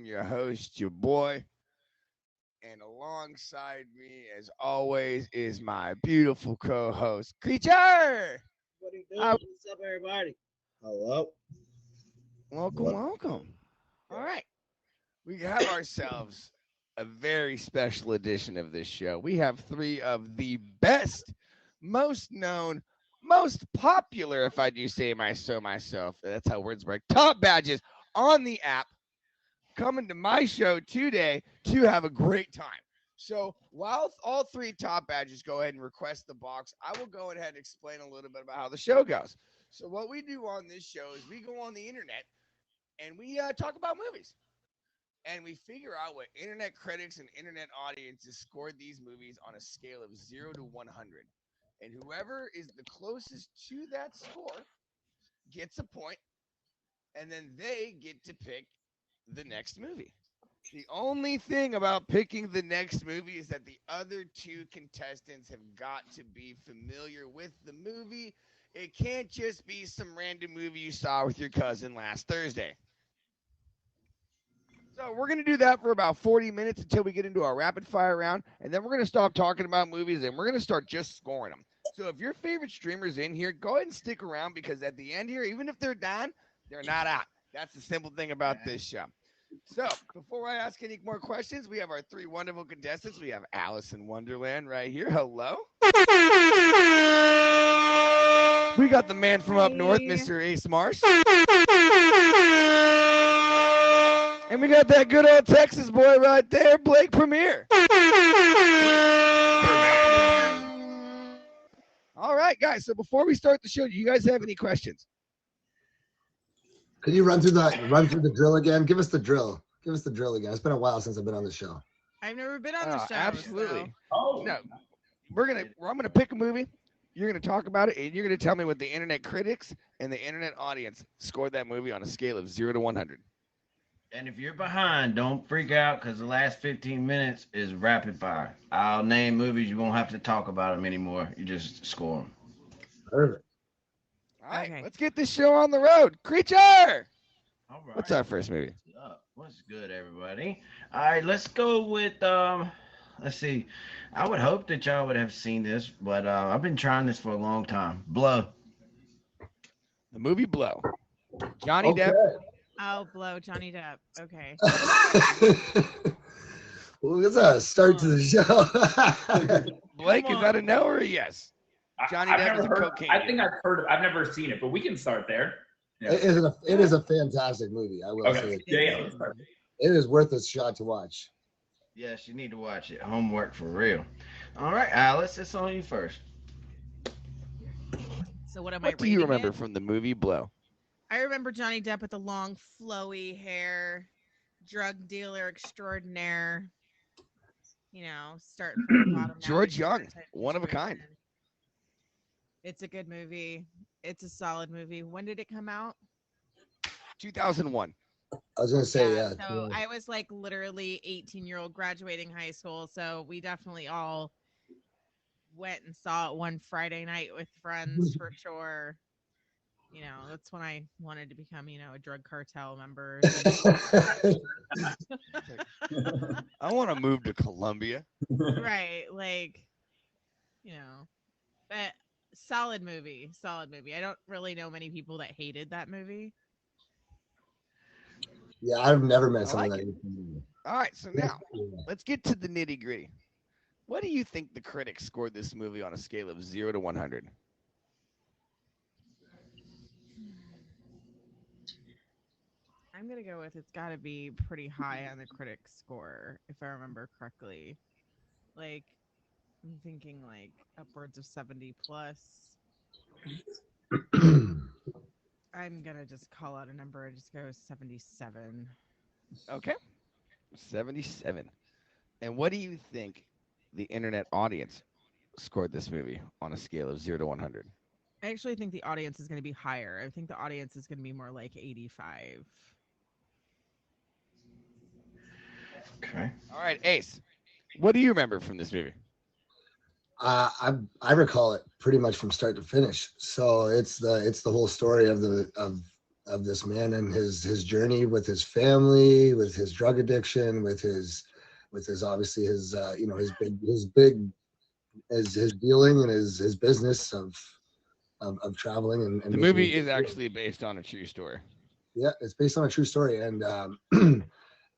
your host, your boy. And alongside me, as always, is my beautiful co host, Creature. What are you doing? Uh, What's up, everybody? Hello. welcome, What? welcome. All right. We have ourselves a very special edition of this show. We have three of the best, most known, most popular, if I do say myself, that's how words work, top badges on the app coming to my show today to have a great time. So while all three top badges go ahead and request the box, I will go ahead and explain a little bit about how the show goes. So what we do on this show is we go on the internet and we talk about movies. And we figure out what internet critics and internet audiences scored these movies on a scale of 0 to 100. And whoever is the closest to that score gets a point, and then they get to pick the next movie. The only thing about picking the next movie is that the other two contestants have got to be familiar with the movie. It can't just be some random movie you saw with your cousin last Thursday. So we're going to do that for about 40 minutes until we get into our rapid fire round, and then we're going to stop talking about movies and we're going to start just scoring them. So if your favorite streamer's in here, go ahead and stick around because at the end here, even if they're done, they're not out. That's the simple thing about this show. So before I ask any more questions, we have our three wonderful contestants. We have Alice in Wonderland right here. Hello. We got the man from up north, Mr. Ace Marsh. And we got that good old Texas boy right there, Blake Premier. All right, guys. So before we start the show, do you guys have any questions? Could you run through the drill again? Give us the drill. Give us the drill again. It's been a while since I've been on the show. I've never been on the show. Absolutely. So. Oh. No, I'm gonna pick a movie. You're gonna talk about it, and you're gonna tell me what the internet critics and the internet audience scored that movie on a scale of 0 to 100. And if you're behind, don't freak out because the last 15 minutes is rapid fire. I'll name movies. You won't have to talk about them anymore. You just score them. Perfect. All right, Okay. let's get this show on the road. Creature! All right. What's our first movie? What's good, everybody? All right, let's go with let's see. I would hope that y'all would have seen this, but I've been trying this for a long time. Blow. The movie Blow. Johnny Okay. Depp. Oh, blow Johnny Depp. Okay. Well, it's a start to the show. Blake, is that a no or a yes? Johnny I've Depp never is a heard. cocaine I think dealer. I've heard. I've never seen it, but we can start there. Yeah. It is a fantastic movie. I will say Okay. it. Yeah. Let's start. It is worth a shot to watch. Yes, you need to watch it. Homework for real. All right, Alice, it's on you first. So what am I What do you rating remember it? from the movie Blow? I remember Johnny Depp with the long, flowy hair, drug dealer extraordinaire. You know, starting from the bottom. now, George big Young, type one of a kind. situation. It's a good movie. It's a solid movie. When did it come out? 2001. I was gonna say yeah. So I was like literally 18-year-old graduating high school. So we definitely all went and saw it one Friday night with friends for sure. You know, that's when I wanted to become, a drug cartel member. I want to move to Colombia. Right. Like, but solid movie. Solid movie. I don't really know many people that hated that movie. Yeah, I've never met I someone like that. All right, so now let's get to the nitty gritty. What do you think the critics scored this movie on a scale of 0 to 100? I'm going to go with it's got to be pretty high on the critic score, if I remember correctly. Like, I'm thinking like upwards of 70 plus. I'm going to just call out a number and just go 77. Okay, 77. And what do you think the internet audience scored this movie on a scale of 0 to 100? I actually think the audience is going to be higher. I think the audience is going to be more like 85. Okay. All right, Ace, what do you remember from this movie? I recall it pretty much from start to finish. So it's the whole story of of this man and his journey with his family, with his drug addiction, with his obviously his his dealing and his business of traveling and The movie is actually based on a true story. Yeah, it's based on a true story, and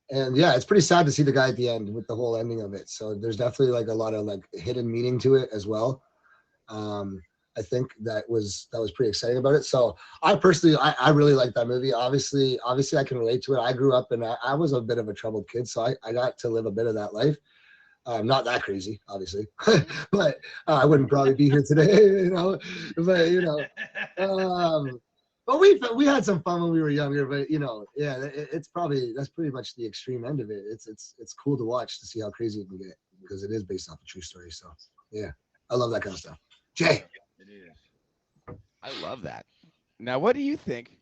and yeah, it's pretty sad to see the guy at the end with the whole ending of it. So there's definitely like a lot of like hidden meaning to it as well. I think that was pretty exciting about it. So I personally, I really like that movie. Obviously I can relate to it. I grew up and I was a bit of a troubled kid, so I got to live a bit of that life. Not that crazy, obviously, but I wouldn't probably be here today, but we had some fun when we were younger, but that's pretty much the extreme end of it. It's cool to watch to see how crazy it can get because it is based off a true story. So yeah, I love that kind of stuff. Jay, It is. I love that. Now, what do you think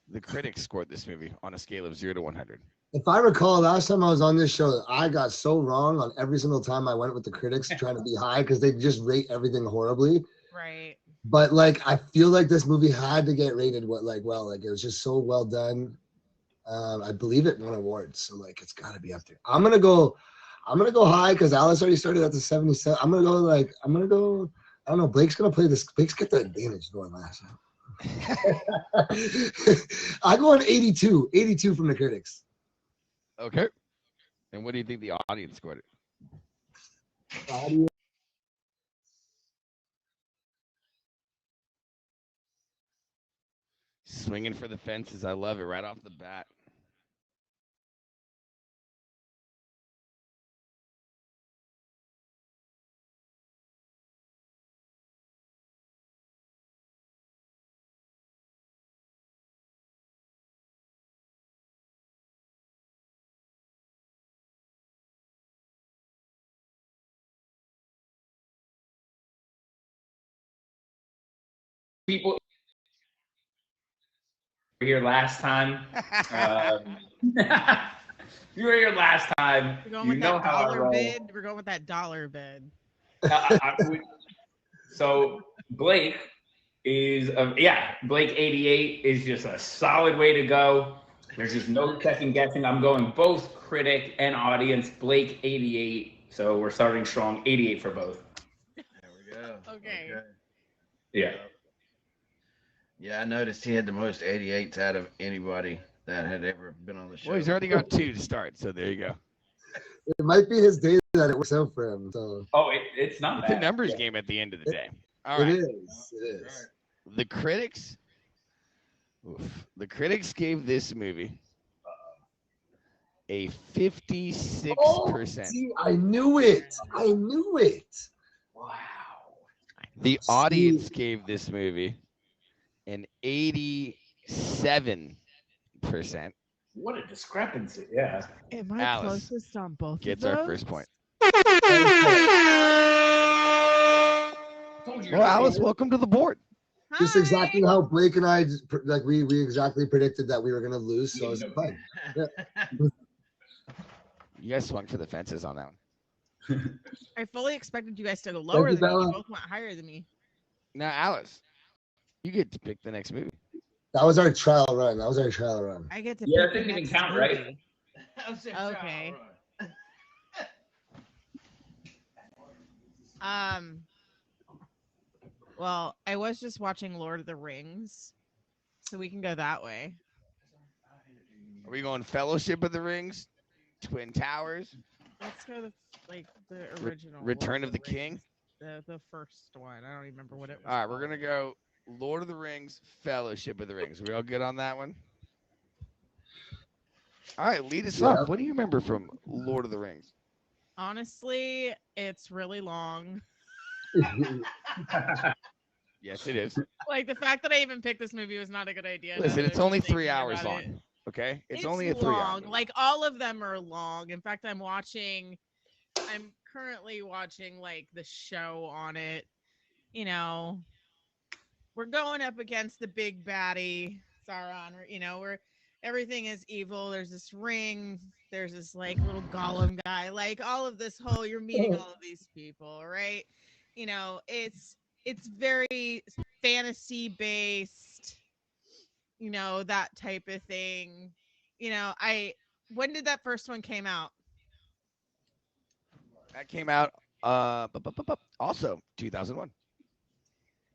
the critics scored this movie on a scale of 0 to 100? if I recall, last time I was on this show, I got so wrong on every single time I went with the critics trying to be high because they just rate everything horribly. Right. But like, I feel like this movie had to get rated well. Like it was just so well done. I believe it won awards, so like it's got to be up there. I'm gonna go high because Alice already started at the 77. I'm gonna go. I don't know. Blake's gonna play this. Blake's got the advantage going last. I go on 82. 82 from the critics. Okay. And what do you think the audience scored it? Audience. Swinging for the fences. I love it right off the bat. People were here last time. You were here last time. We're going You with know that how I dollar roll. bid. We're going with that dollar bid. So Blake is Blake 88 is just a solid way to go. There's just no second guessing. I'm going both critic and audience. Blake 88. So we're starting strong. 88 for both. There we go. Okay. Yeah. Yeah, I noticed he had the most 88s out of anybody that had ever been on the show. Well, he's already got 2 to start, so there you go. It might be his day that it works out for him. So Oh, it's not It's bad. a numbers game at the end of the day. All it right. is. It is. The critics gave this movie a 56%. Oh, see, I knew it. Wow. The audience gave this movie an 87%. What a discrepancy. Yeah. Am I Alice closest on both Gets of our those? first point. Told you Well, Alice, welcome to the board. Just Hi. exactly how Blake and I we exactly predicted that we were gonna lose. So it's fine. You guys swung for the fences on that one. I fully expected you guys to go lower you, than me. Bella. You both went higher than me. Now, Alice, you get to pick the next movie. That was our trial run. I get to Yeah, pick I think the it can next count, right? movie. Okay. Well, I was just watching Lord of the Rings, so we can go that way. Are we going Fellowship of the Rings, Twin Towers, Let's go to the original. Return Lord of the King? The first one. I don't even remember what it was. All right, we're called. gonna go Lord of the Rings, Fellowship of the Rings. We all good on that one? All right, lead us Yeah. off. What do you remember from Lord of the Rings? Honestly, it's really long. Yes, it is. Like the fact that I even picked this movie was not a good idea. now Listen, that it's I'm only thinking 3 hours about it. long. Okay, it's It's only a 3 hour. long. Like all of them are long. In fact, I'm currently watching like the show on it. You know, we're going up against the big baddie Sauron. We're everything is evil. There's this ring. There's this like little golem guy. Like all of this whole you're meeting all of these people, right? It's very fantasy based. that type of thing. When did that first one came out? That came out also 2001.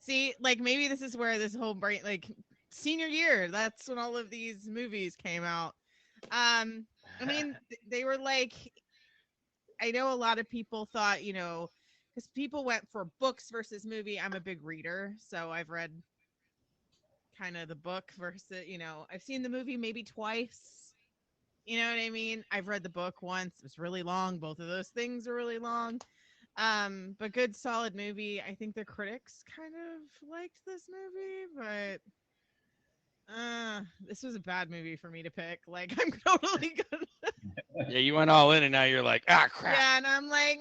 See, like maybe this is where this whole brain, like senior year, that's when all of these movies came out. I mean, they were like, I know a lot of people thought, because people went for books versus movie. I'm a big reader, so I've read kind of the book versus, I've seen the movie maybe twice. You know what I mean? I've read the book once. It was really long. Both of those things are really long. But good, solid movie. I think the critics kind of liked this movie, but this was a bad movie for me to pick. Like, I'm totally gonna. Yeah, you went all in, and now you're like, crap. Yeah, and I'm like,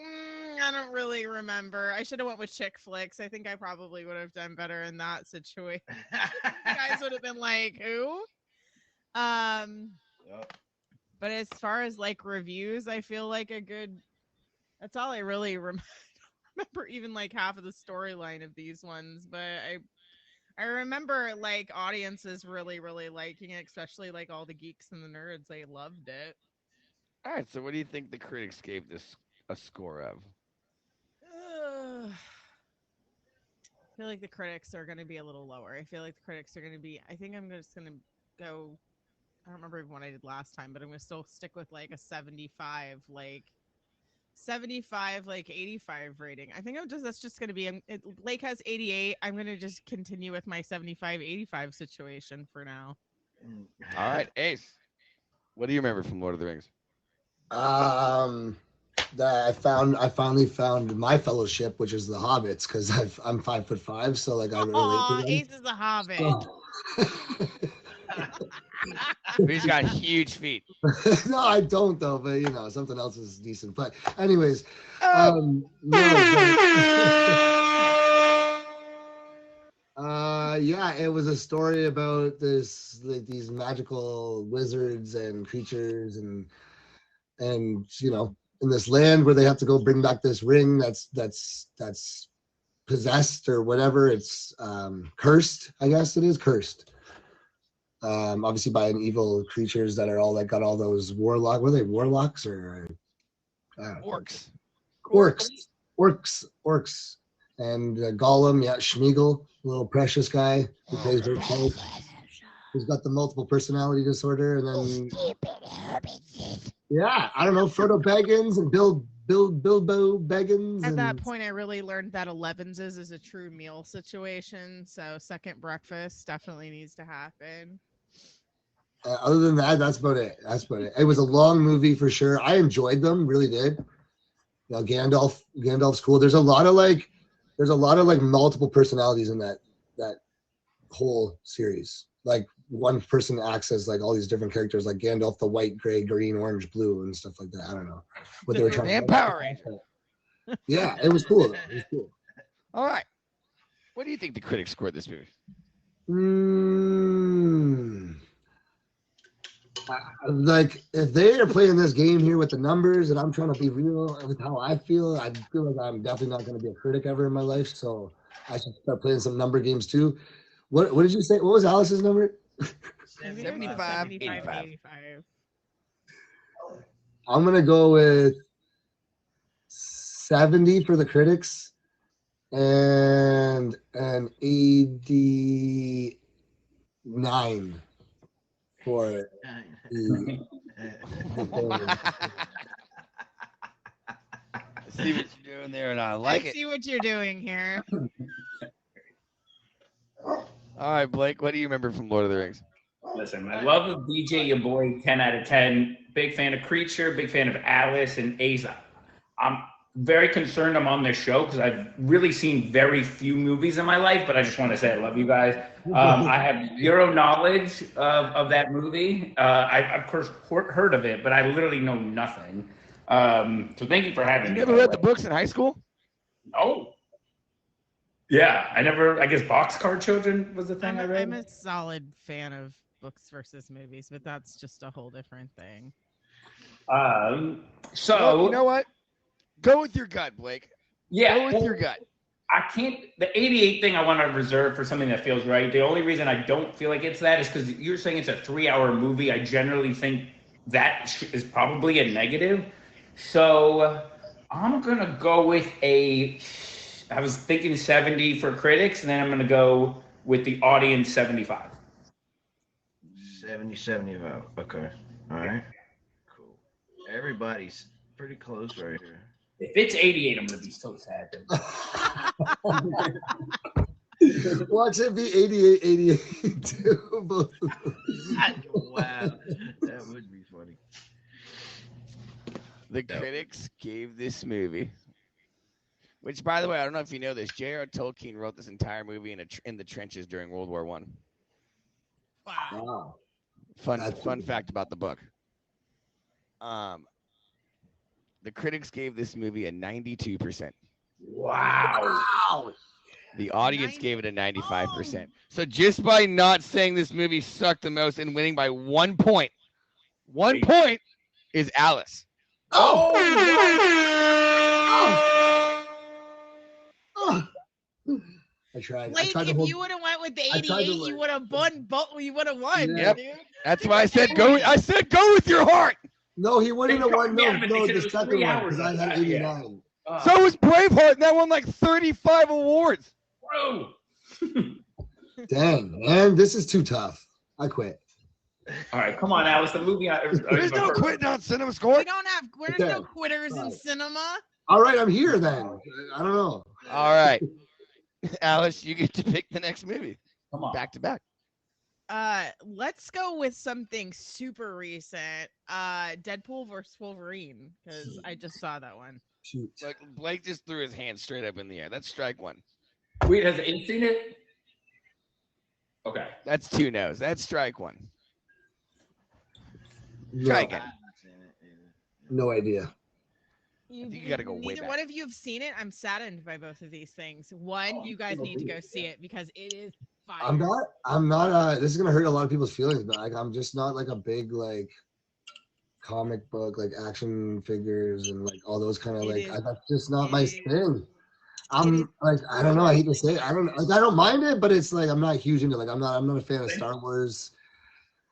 I don't really remember. I should have went with chick flicks. I think I probably would have done better in that situation. You guys would have been like, who? Yep. But as far as like reviews, I feel like that's all I really remember even like half of the storyline of these ones. But I remember like audiences really, really liking it, especially like all the geeks and the nerds. They loved it. All right, so what do you think the critics gave this a score of? I feel like the critics are going to be a little lower. I feel like the critics are going to be, I think I'm just going to go, I don't remember even what I did last time, but I'm going to still stick with like a 75, like 85 rating. I think that's just going to be, Blake has 88. I'm going to just continue with my 75-85 situation for now. All right, Ace, what do you remember from Lord of the Rings? That I finally found my fellowship, which is the Hobbits, because I'm 5'5", so like I relate to them. Ace is a Hobbit. He's got huge feet. No, I don't though, but something else is decent. But anyways, yeah, it was a story about these magical wizards and creatures and in this land where they have to go bring back this ring that's possessed or whatever. It's cursed, I guess it is cursed. Obviously by an evil creatures that are all got all those warlock. Were they warlocks or Orcs? Orcs, and Gollum, yeah, Schmeagol, little precious guy who plays very close. Who's got the multiple personality disorder, and then yeah, I don't know, Frodo Baggins and Bilbo Baggins. At that point, I really learned that 11s is a true meal situation. So second breakfast definitely needs to happen. Other than that, that's about it. It was a long movie for sure. I enjoyed them, really did. Gandalf's cool. There's a lot of multiple personalities in that whole series. Like one person acts as like all these different characters, like Gandalf, the white, gray, green, orange, blue, and stuff like that. I don't know what they were trying to Power Ranger. Yeah, it was cool. All right, what do you think the critics scored this movie? Like if they are playing this game here with the numbers and I'm trying to be real with how I feel like I'm definitely not going to be a critic ever in my life. So I should start playing some number games too. What did you say? What was Alice's number? 75, 85. I'm going to go with 70 for the critics and an 89 for I see what you're doing there, and I like it. I see what you're doing here. All right, Blake, what do you remember from Lord of the Rings? Listen, I love of DJ, your boy, 10 out of 10. Big fan of Creature, big fan of Alice and Asa. I'm very concerned I'm on this show because I've really seen very few movies in my life, but I just want to say I love you guys. I have zero knowledge of that movie. I've of course heard of it, but I literally know nothing. So thank you for having me. You never read the books in high school? No. Yeah, I guess Boxcar Children was the thing I read. I'm a solid fan of books versus movies, but that's just a whole different thing. So well, you know what? Go with your gut, Blake. Yeah. Go with your gut. I can't. The 88 thing I want to reserve for something that feels right. The only reason I don't feel like it's that is because you're saying it's a 3-hour movie. I generally think that is probably a negative. So I'm gonna go with a. I was thinking 70 for critics, and then I'm gonna go with the audience 75. 70, 75. Okay. All right. Cool. Everybody's pretty close right here. If it's 88, I'm gonna be so sad. Watch it be 88, 88 too. Both of them. Wow. That would be funny. The critics gave this movie, which, by the way, I don't know if you know this, J.R. Tolkien wrote this entire movie in the trenches during World War I. Wow. Fun fact about the book. The critics gave this movie a 92%. Wow. The audience gave it a 95%. So just by not saying this movie sucked the most and winning by 1 point, 1 point is Alice. Oh! I tried. Blake, I tried if to you would have went with the I tried 88, to you would have won. You would have won, Yeah. dude. That's why I said go. I said go with your heart. No, he wouldn't have won. Yeah, No, but they no, said the it was second 3 one hours because I of had that, yeah. 89. So was Braveheart, and that won like 35 awards. Bro. Dang, man, this is too tough. I quit. All right, come on, Alice. The movie. There's no quitting on Cinema Score. There's Okay. no quitters in Right. cinema. All right, I'm here then. I don't know. All right, Alice, you get to pick the next movie. Come on. Back to back. Let's go with something super recent. Deadpool versus Wolverine, because I just saw that one. Shoot. Like Blake just threw his hand straight up in the air. That's strike one. Wait, has Abe seen it? Okay. That's 2 no's. That's strike one. No, Try again. no idea. think you gotta go way Neither back. one of you have seen it. I'm saddened by both of these things. One, you guys need to go see it because it is fire. I'm not this is gonna hurt a lot of people's feelings, but like I'm just not like a big like comic book like action figures and like all those kind of It like is- that's just not my it is- thing. is I'm like I don't know, I hate to say it. I don't mind it, but it's like I'm not huge into like I'm not a fan of Star Wars.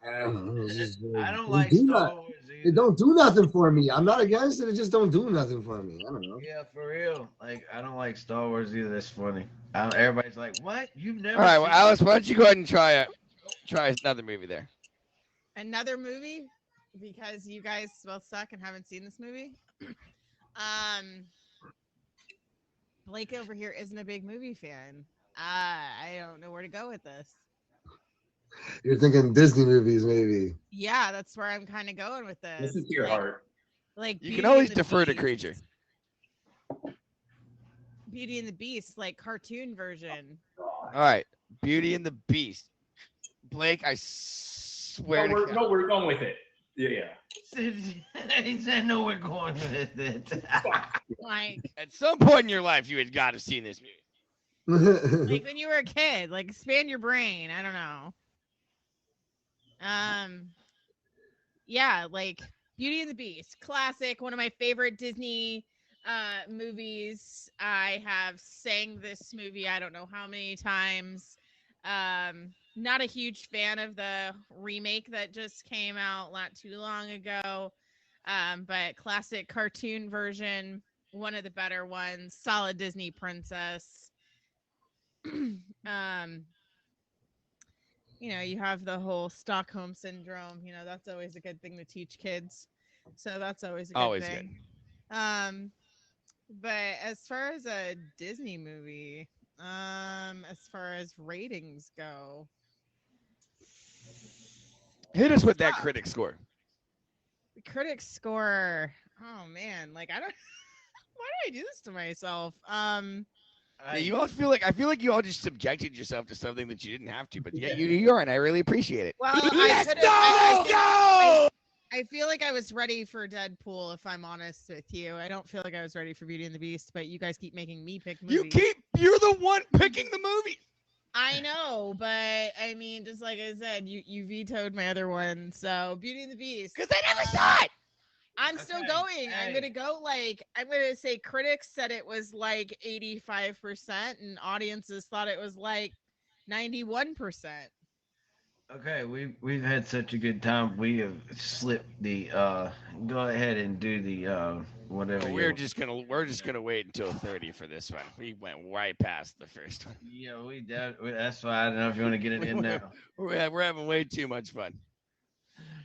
I don't know, it's just, I don't it like do Star not- Wars It either. don't do nothing for me. I'm not against it. It just don't do nothing for me. I don't know. Yeah, for real. Like, I don't like Star Wars either. That's funny. Everybody's like, "What? You've never?" All right, well, seen Alice, why don't you go ahead and try another movie there? Another movie because you guys both suck and haven't seen this movie. Blake over here isn't a big movie fan. I don't know where to go with this. You're thinking Disney movies, maybe. Yeah, that's where I'm kind of going with this. Listen to your heart. Like You Beauty can always and the defer to Beast. Creature. Beauty and the Beast, like cartoon version. All right, Beauty and the Beast. Blake, I swear to God. No, we're going with it. Yeah. He said, "No, we're going with it." Like At some point in your life, you had got to have seen this movie. like when you were a kid, like expand your brain. I don't know. Yeah, like Beauty and the Beast, classic, one of my favorite Disney movies. I have sang this movie I don't know how many times. Not a huge fan of the remake that just came out not too long ago. But classic cartoon version, one of the better ones, solid Disney princess. You know, you have the whole Stockholm syndrome. You know, that's always a good thing to teach kids. So that's always a good Always thing. But as far as a Disney movie, as far as ratings go, Hit us with that critic score. the critics score. Oh man, like I don't. Why do I do this to myself? Yeah, you all feel like I feel like you all just subjected yourself to something that you didn't have to, but yeah, you are, and I really appreciate it. Well, Let's I go! I feel like I was ready for Deadpool, if I'm honest with you. I don't feel like I was ready for Beauty and the Beast, but you guys keep making me pick movies. You're the one picking the movie. I know, but I mean, just like I said, you vetoed my other one. So Beauty and the Beast. Because I never saw it. I'm still Okay, going. hey. I'm gonna say critics said it was like 85%, and audiences thought it was like 91%. Okay, we've had such a good time. We have slipped the go ahead and do the whatever Well, you we're just gonna wait until 30 for this one. We went right past the first one. yeah, that's why I don't know if you want to get it in now. We're having way too much fun.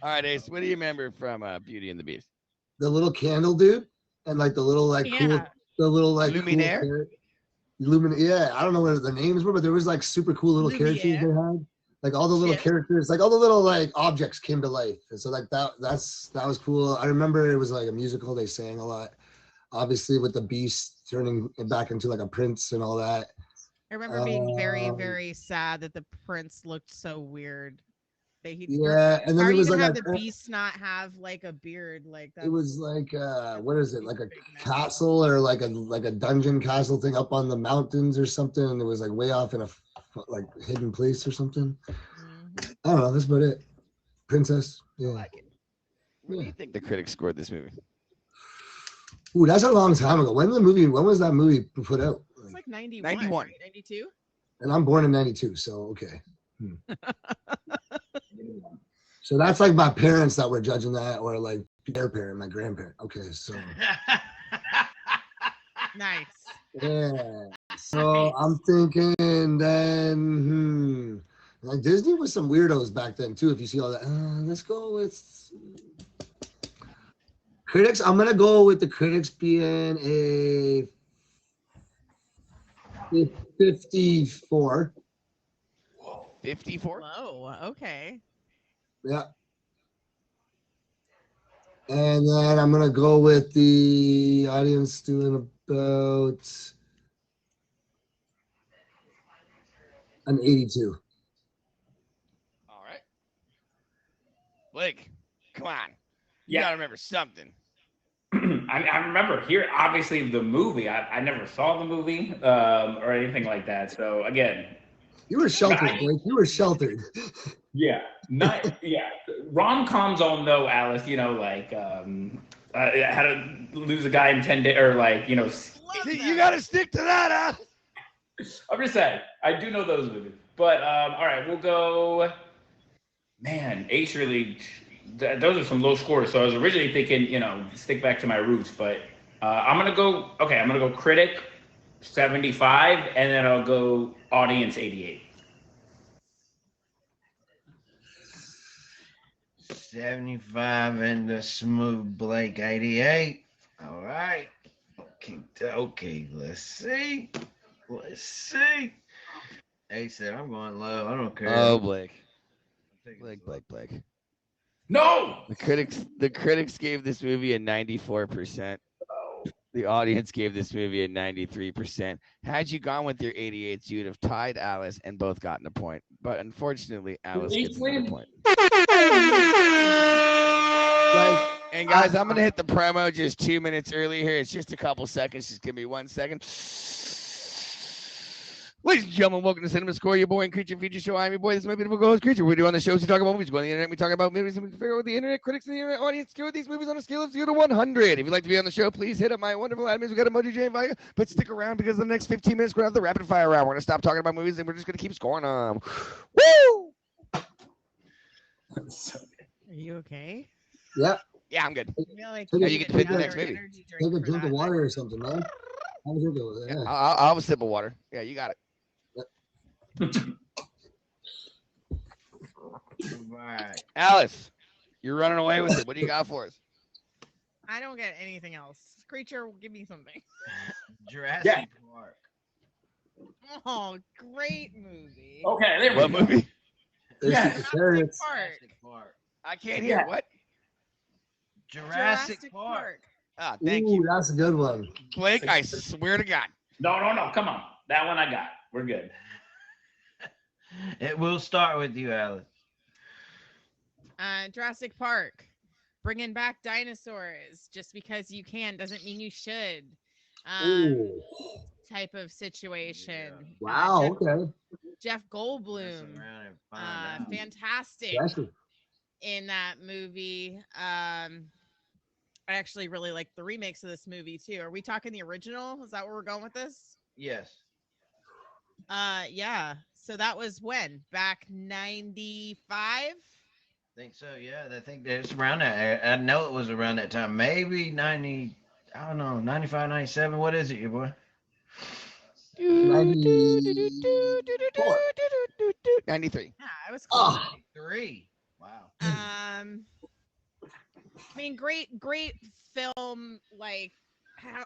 All right, Ace, what do you remember from Beauty and the Beast? The little candle dude, and like the little like cool, Yeah. the little like Luminaire? Yeah, I don't know what the names were, but there was like super cool little characters they Lumiere. had. Like all the little Shit. characters, like all the little like objects came to life. And so like that was cool. I remember it was like a musical. They sang a lot. Obviously with the beast turning it back into like a prince and all that. I remember being very, Um, very sad that the prince looked so weird. Yeah, and then Or it was even like have a, the beast not have like a beard like that. it was like what is it, like a castle or like a dungeon castle thing up on the mountains or something, and it was like way off in a like hidden place or something. Mhm. I don't know, that's about it. Princess. I Yeah. like it. What do you think the critics scored this movie? Ooh, that's a long time ago. When was that movie put out? It's like 91. 91. Right? 92? And I'm born in 92, so okay. So that's like my parents that were judging that, or like their parent, my grandparent. Okay, so Nice. yeah. So I'm thinking then, like Disney was some weirdos back then too. If you see all that, let's go with critics. I'm gonna go with the critics being a 54. 54? Whoa. Okay. Yeah. And then I'm gonna go with the audience doing about an 82. All right. Blake, come on. You Yeah. gotta remember something. I remember here, obviously, the movie. I never saw the movie or anything like that. So, again, You were sheltered, Blake. You were sheltered. yeah. Yeah. Rom-coms all know, Alice, like how to lose a guy in 10 days, or like, Love See, that. you gotta stick to that, Al. I'm just saying, I do know those movies. But all right, we'll go. Man, Ace really. Those are some low scores. So I was originally thinking, stick back to my roots. But I'm gonna go. Okay, I'm gonna go critic 75, and then I'll go audience 88. 75 and the smooth Blake 88. All right. Okay. Let's see. Ace said, I'm going low. I don't care. Oh, Blake. I'll take it Blake. slow. No. The critics gave this movie a 94%. The audience gave this movie a 93%. Had you gone with your 88s, you'd have tied Alice and both gotten a point. But unfortunately, Alice Did gets they another win? point. And guys, I'm gonna hit the promo just 2 minutes early here. It's just a couple seconds. Just give me 1 second. Ladies and gentlemen, welcome to Cinema Score, your boy and creature feature show. I'm your boy. This is my beautiful co-host Creature. We do on the shows. We talk about movies. We go on the internet. We talk about movies, and we figure out what the internet critics and the internet audience score these movies on a scale of 0 to 100. If you'd like to be on the show, please hit up my wonderful admins. We got Emoji J and Vaya. But stick around because in the next 15 minutes we're gonna have the rapid fire round. We're gonna stop talking about movies and we're just gonna keep scoring them. Woo! Are you okay? Yeah. Yeah, I'm good. I feel like Now you need get to pick the another next movie. energy Take drink a for drink of that. water or something, man. Have a drink of water. Yeah, Yeah. I'll have a sip of water. Yeah, you got it. All right. Alice, you're running away with it. What do you got for us? I don't get anything else. Creature, give me something. Jurassic Yeah. Park. Oh, great movie. Okay, there we What go. movie? There's Yeah. the carrots. Park. Jurassic Park. I can't hear. Yeah. What? Jurassic Park. Ah, thank Ooh, you. that's a good one. Blake, I swear to God. No, come on. That one I got. We're good. It will start with you, Alice. Jurassic Park. Bringing back dinosaurs. Just because you can doesn't mean you should. Ooh. Type of situation. Wow. Okay. Jeff Mess Goldblum. around and find out. Fantastic Actually, in that movie. I actually really like the remakes of this movie too. Are we talking the original? Is that where we're going with this? Yes. Yeah. So that was when? Back 95? Think so, yeah. I think it's around that. I know it was around that time. Maybe 90, I don't know, 95, 97. What is it, your boy? 94. 93. Yeah, I was close. Oh, 3. Wow. I mean, great film. Like,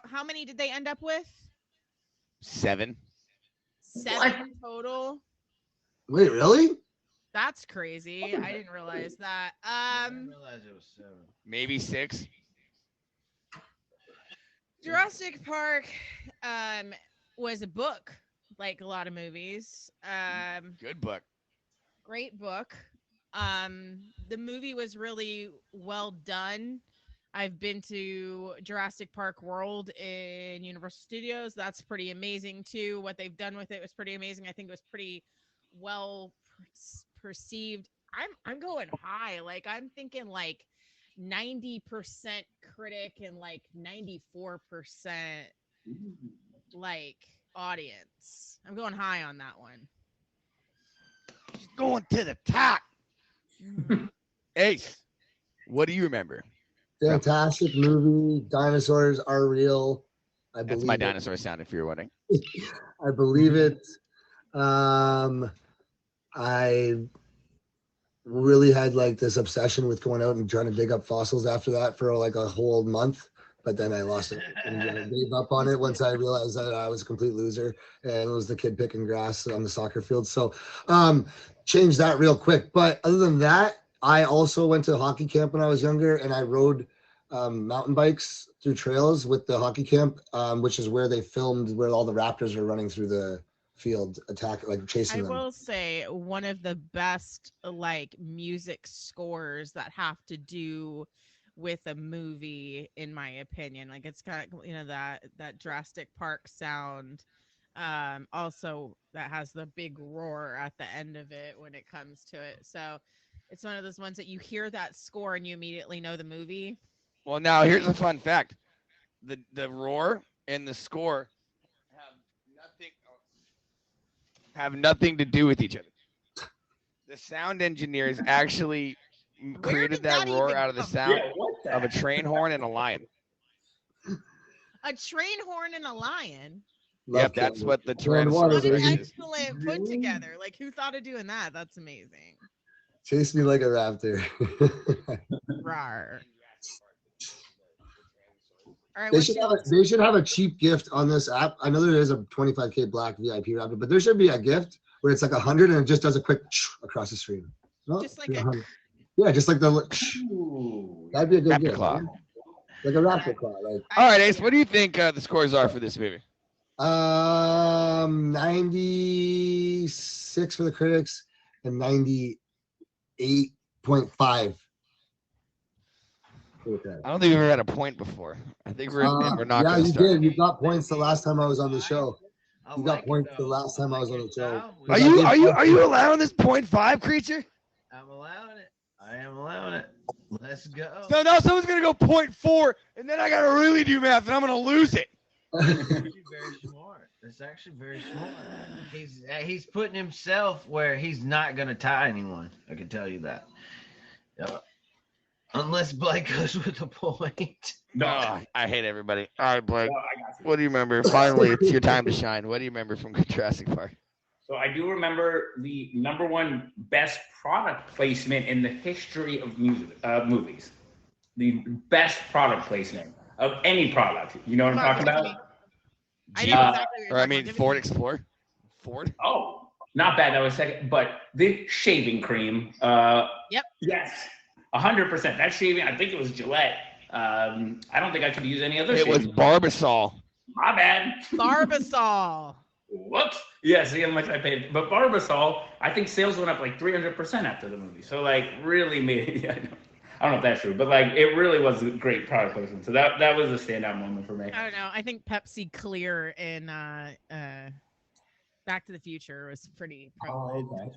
how many did they end up with? 7. 7 total. wait, really? That's crazy. I didn't realize that. I didn't realize it was 7. Maybe 6. Jurassic Park was a book, like a lot of movies. Good book. Great book. The movie was really well done. I've been to Jurassic Park World in Universal Studios. That's pretty amazing too. What they've done with it was pretty amazing. I think it was pretty well perceived. I'm going high. Like I'm thinking like 90% critic and like 94% like audience. I'm going high on that one. She's going to the top. Ace, what do you remember? Fantastic movie. Dinosaurs are real. I That's believe my it. dinosaur sound if you're wondering. I believe it. I really had like this obsession with going out and trying to dig up fossils after that for like a whole month. But then I lost it and I gave up on it once I realized that I was a complete loser and it was the kid picking grass on the soccer field. So changed that real quick. But other than that, I also went to hockey camp when I was younger and I rode mountain bikes through trails with the hockey camp, which is where they filmed where all the raptors are running through the field, like chasing I them. will say one of the best like music scores that have to do with a movie, in my opinion. Like it's kind of that Jurassic Park sound. Also that has the big roar at the end of it when it comes to it. So it's one of those ones that you hear that score and you immediately know the movie. Well, now here's a fun fact: the roar and the score have nothing to do with each other. The sound engineers actually created did that that roar even out of the come sound Yeah, what the of a train horn and a lion. A train horn and a lion. Yep, that's Canada. what the Land, water, What an Tyrannosaurus baby. is. excellent put together. Like who thought of doing that? That's amazing. Chase me like a raptor. Rawr. All right, They what's should, your- they should have a cheap gift on this app. I know there is a 25K black VIP raptor, but there should be a gift where it's like 100 and it just does a quick across the screen. No? Just like a- 100. Yeah, just like the Ooh. that'd be a good Raptor gift. claw. Like a raptor claw. Like All right, Ace, what do you think the scores are for this movie? 96 for the critics and 98.5. I don't think we've ever had a point before. I think we're not Yeah, going to you start. did. You got points the last time I was on the show. I You got like it, points the though. last time I was on the show. Are you allowing this 0.5 creature? I'm allowing it. I am allowing it. Let's go. So now someone's gonna go 0.4, and then I gotta really do math, and I'm gonna lose it. It's actually very smart. It's actually very smart. He's putting himself where he's not gonna tie anyone. I can tell you that. Yep. Unless Blake goes with a point. No, Oh, I hate everybody. All right, Blake. no, I got you. What do you remember? Finally, it's your time to shine. What do you remember from Jurassic Park? So I do remember the number one best product placement in the history of movies. The best product placement of any product. You know what I'm talking about? I know exactly what you're Or I talking mean, about. Give Ford me- Explorer. Ford. Oh, not bad. That was second. But the shaving cream. Yep. Yes. 100%. That shaving, I think it was Gillette. I don't think I could use any other It was shaving. Barbasol. My bad. Barbasol. Whoops. Yeah, see how much I paid. But Barbasol, I think sales went up like 300% after the movie. So like really made yeah, I don't know if that's true, but like it really was a great product placement. So that was a standout moment for me. I don't know. I think Pepsi Clear in Back to the Future was pretty prevalent. okay.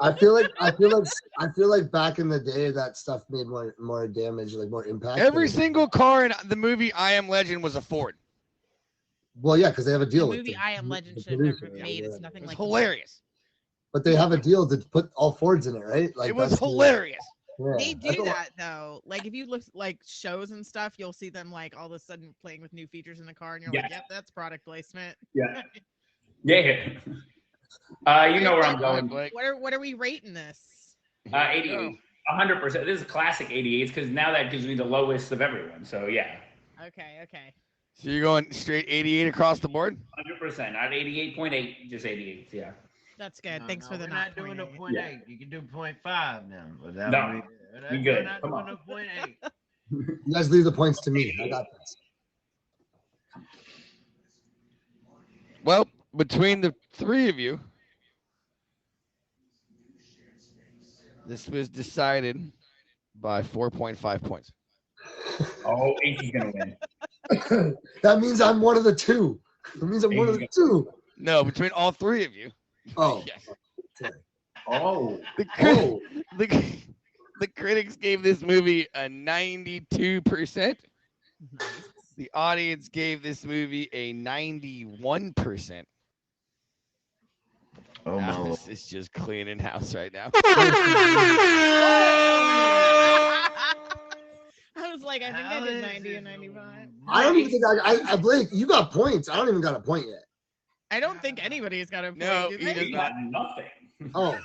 I feel like back in the day that stuff made more damage, like more impact. Every single car in the movie I Am Legend was a Ford. Well, yeah, because they have a The deal with movie I Am Legend the should have never producer, been made. yeah. It's nothing It was like hilarious. But they have a deal to put all Fords in it, right? Like It was that's the- hilarious. yeah. They That's do a- that though. Like if you look like shows and stuff, you'll see them like all of a sudden playing with new features in the car, and you're like, Yeah. "Yep, that's product placement." Yeah. Yeah. You know where I'm going. Blake. What are we rating this? 88. 100%. This is classic 88s because now that gives me the lowest of everyone. So yeah, Okay. So you're going straight 88 across the board? 100%. Not 88.8, just 88. Yeah. That's good. No, Thanks no, for the we're not doing a 0.8. point Yeah. eight. You can do 0.5 now. But that No, would be, you good. We're not Come doing on. a 0.8. You guys leave the points to me. I got this. Well, between the three of you, this was decided by 4.5 points. Oh, H is going to win. That means I'm one of the two. That means I'm one of the two. No, between all three of you. Oh, Yes. Oh. The, cri- oh, the critics gave this movie a 92%. The audience gave this movie a 91%. Oh, my Now Lord. this is just cleaning house right now. I was like, I think I did 90 and 95. I don't even think I Blake, you got points. I don't even got a point yet. I don't think anybody's got a point. No, do he they? does We got nothing. Oh.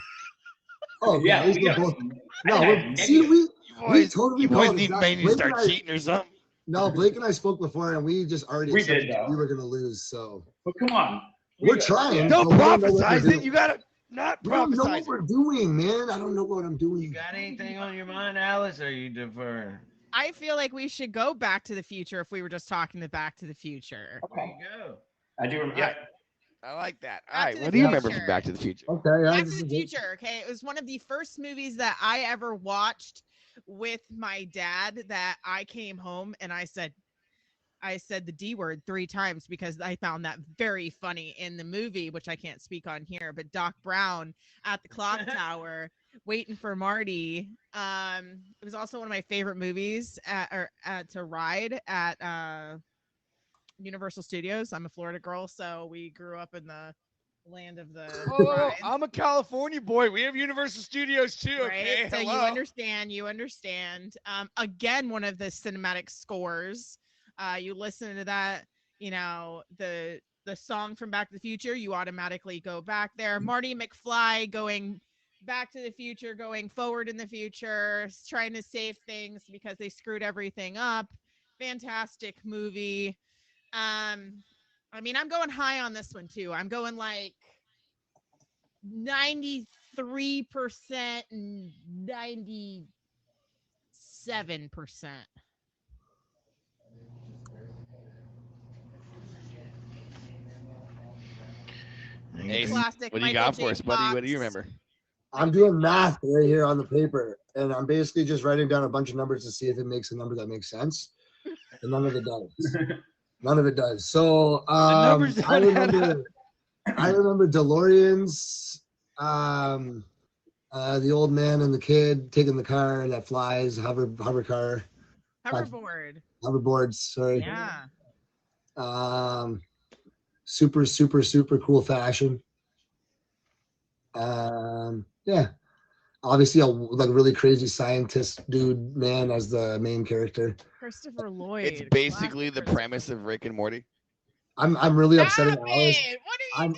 Oh, Yeah, at least we we're got- both. I No, got we're, see, negative. we You boys, totally you boys called need it. maybe Blake start and I- cheating or something. No, Blake and I spoke before, and we just already We accepted did, that though. we were gonna lose. So But come on. we're trying. Don't but we don't know what we're prophesize it. doing. You gotta not We don't know prophesize what it. we're doing, man. I don't know what I'm You doing. got anything on your mind, Alice, or you defer? I feel like we should go Back to the Future if we were just talking to Back to the Future. There Okay. you go. I do remember. Yeah. I like that. All Back right, to what the do you remember Future. from Back to the Future? Okay, yeah, Back this to is the good. Future, okay? It was one of the first movies that I ever watched with my dad that I came home and I said the D word 3 times because I found that very funny in the movie, which I can't speak on here, but Doc Brown at the clock tower waiting for Marty. It was also one of my favorite movies to ride at Universal Studios. I'm a Florida girl, so we grew up in the land of the Oh, rides. I'm a California boy. We have Universal Studios too. Okay, Right? So hello. you understand. Again, one of the cinematic scores. You listen to that, the song from Back to the Future, you automatically go back there. Marty McFly going back to the future, going forward in the future, trying to save things because they screwed everything up. Fantastic movie. I mean, I'm going high on this one too. I'm going like 93% and 97%. Ace, Classic what do you Michael got J. for us, buddy? What do you Fox. remember? I'm doing math right here on the paper, and I'm basically just writing down a bunch of numbers to see if it makes a number that makes sense. And none of it does. None of it does. So numbers I don't add remember DeLoreans, the old man and the kid taking the car that flies, hover car, hoverboards. Sorry. Yeah. Super cool fashion. Yeah. Obviously a like really crazy scientist dude man as the main character. Christopher Lloyd. It's basically Classic the Christopher- premise of Rick and Morty. I'm really upsetting Stop Alice. it! What are you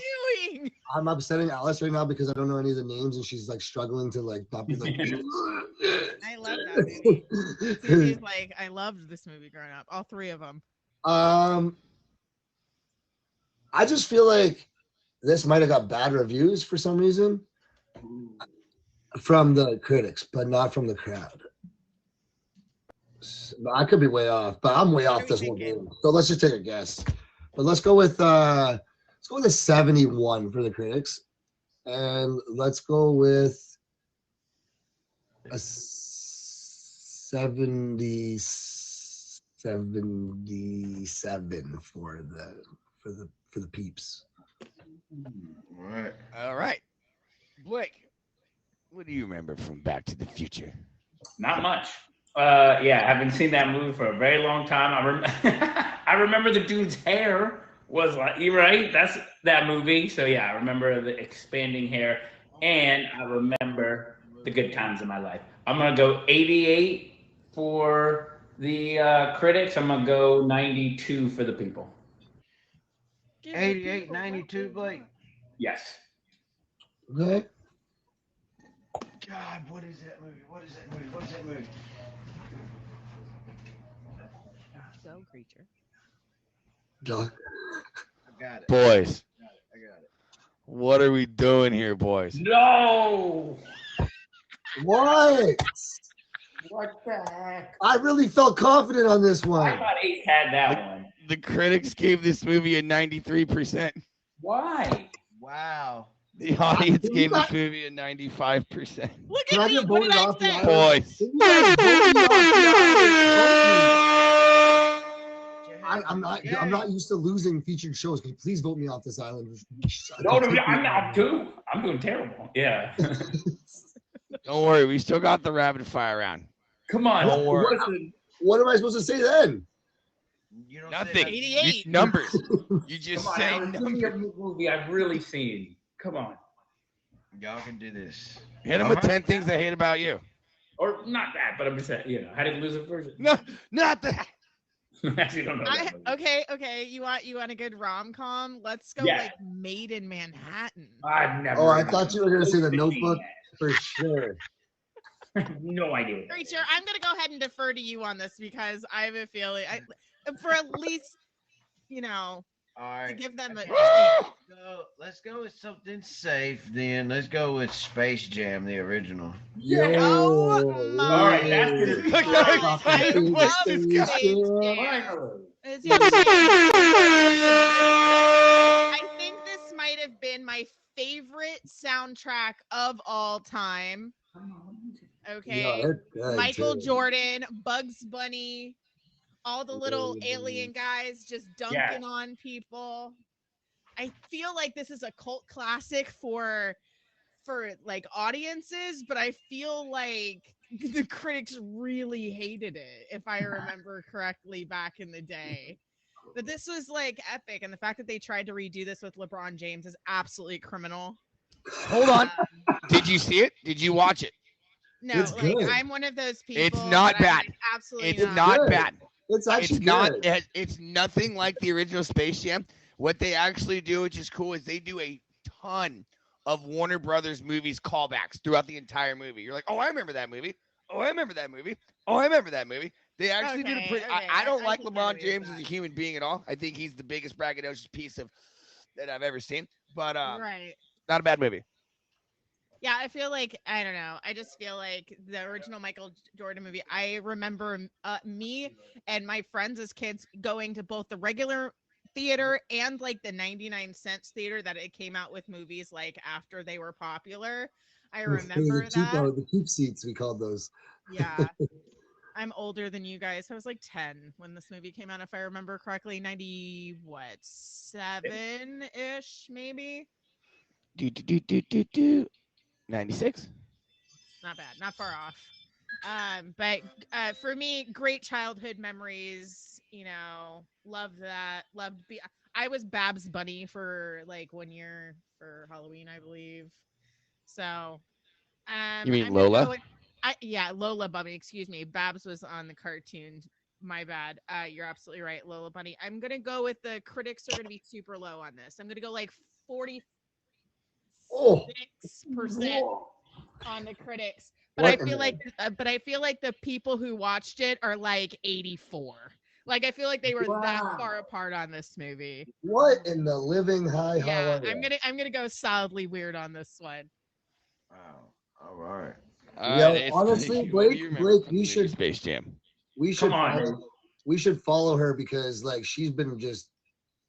doing? I'm upsetting Alice right now because I don't know any of the names and she's like struggling to like not be like. I love that movie. Susie's like, I loved this movie growing up. All 3 of them. I just feel like this might have got bad reviews for some reason from the critics, but not from the crowd. I could be way off, but I'm way off are we this whole thinking? game. So let's just take a guess. But let's go with a 71 for the critics, and let's go with a 77 for the peeps. All right. All right, Blake, What do you remember from Back to the Future? Not much. Yeah, I haven't seen that movie for a very long time. I remember the dude's hair was like, you right? That's that movie. So yeah, I remember the expanding hair, and I remember the good times in my life. I'm gonna go 88 for the critics. I'm gonna go 92 for the people. 88, 92, Blake. Yes. Okay. God, what is that movie? What is that movie? What is that movie? Go, creature. John. I got it. Boys, I got it. what are we doing here, boys? No. What? What the heck? I really felt confident on this I one. thought Ace had that one. The critics gave this movie a 93%. Why? Wow. The audience You gave this got- movie a 95%. Look Can at I me. get What did voted I off the say? island? Boys. You guys voted me off the island. I'm not used to losing featured shows. Can you please vote me off this island? No, I'm not too. I'm doing terrible. Yeah. Don't worry, we still got the rapid fire round. Come on. Don't worry. Listen. What am I supposed to say then? You don't Nothing. Say 88. You- numbers. You just Come on. say Now, give me a numbers. movie I've really seen. Come on. Y'all can do this. Hit them with 10 things I hate about you. Or not that, but I'm just saying, how to lose a version. No, not that. I actually don't know. that movie. Okay. You want a good rom com? Let's go Yeah. like Made in Manhattan. I've never. Oh, I thought you were gonna say The Notebook for sure. No idea. Creature, I'm gonna go ahead and defer to you on this because I have a feeling for at least All to right. give them a Let's go with something safe then. Let's go with Space Jam, the original. Oh my All right, that's good. Look God. how excited I this love guy. Space Jam. Finally. It's insane. I think this might have been my favorite soundtrack of all time. Okay. Yeah, it's good, Michael too. Jordan, Bugs Bunny, all the little alien guys just dunking on people. I feel like this is a cult classic for like audiences, but I feel like the critics really hated it, if I remember correctly back in the day. But this was like epic, and the fact that they tried to redo this with LeBron James is absolutely criminal. Hold on. Did you see it? Did you watch it? No, It's like good. I'm one of those people. It's not that I'm bad. like, absolutely It's not. not Good. bad. It's actually It's not. good. It's nothing like the original Space Jam. What they actually do, which is cool, is they do a ton of Warner Brothers movies callbacks throughout the entire movie. You're like, oh, I remember that movie. Oh, I remember that movie. Oh, I remember that movie. They actually did a Okay, pretty. okay, I don't I like can LeBron agree with James as that. a human being at all. I think he's the biggest braggadocious piece of that I've ever seen. But Right. not a bad movie. Yeah, I feel like I don't know. I just feel like the original Michael Jordan movie. I remember me and my friends as kids going to both the regular theater and like the 99-cent theater that it came out with movies like after they were popular. I remember that. The keep seats, we called those. Yeah. I'm older than you guys. I was like 10 when this movie came out, if I remember correctly. 97-ish, maybe. 96. Not bad, not far off. But for me, great childhood memories. Loved that. I was Babs Bunny for like 1 year for Halloween, I believe. So, You mean I'm gonna Lola? go with- Lola Bunny. Excuse me. Babs was on the cartoon. My bad. You're absolutely right, Lola Bunny. I'm gonna go with the critics are gonna be super low on this. I'm gonna go like 46% Oh, on the critics. But What I in feel the- like the people who watched it are like 84. Like I feel like they were that far apart on this movie. what in the living high Yeah, Hawaii? I'm gonna go solidly weird on this one. Wow. All right. Honestly, Blake, you should- Space Jam. We should Come on. follow her because like she's been just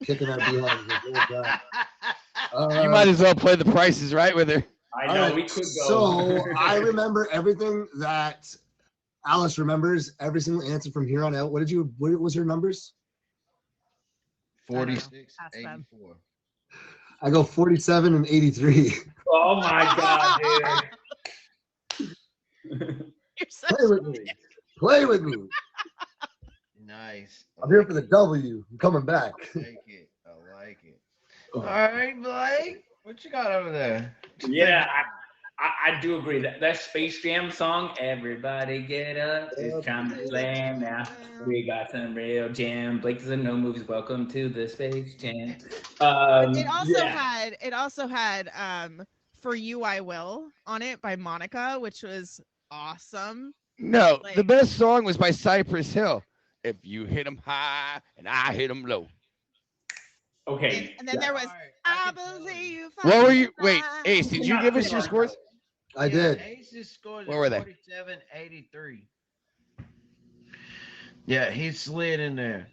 kicking our behind the whole time. You might as well play The Price is Right with her. I All know right, we could go. So I remember everything that Alice remembers, every single answer from here on out. What was her numbers? 46, Ask them. 84. I go 47 and 83. Oh my god, dude. You're so Play with me. Play with me. Nice. I'm here for the W. I'm coming back. I like it. I like it. All right, Blake. What you got over there? Yeah, I do agree that Space Jam song, "Everybody Get Up," it's time to slam now. We got some real jam. Blake doesn't know movies. Welcome to the Space Jam. It also had "For You I Will" on it by Monica, which was awesome. No, the Like- best song was by Cypress Hill. If you hit 'em high and I hit 'em low. Okay. And then there was "I Believe." What were you? Wait, Ace, did you give us your scores? I did. Ace's scores What were they? 47-83. Yeah, he slid in there.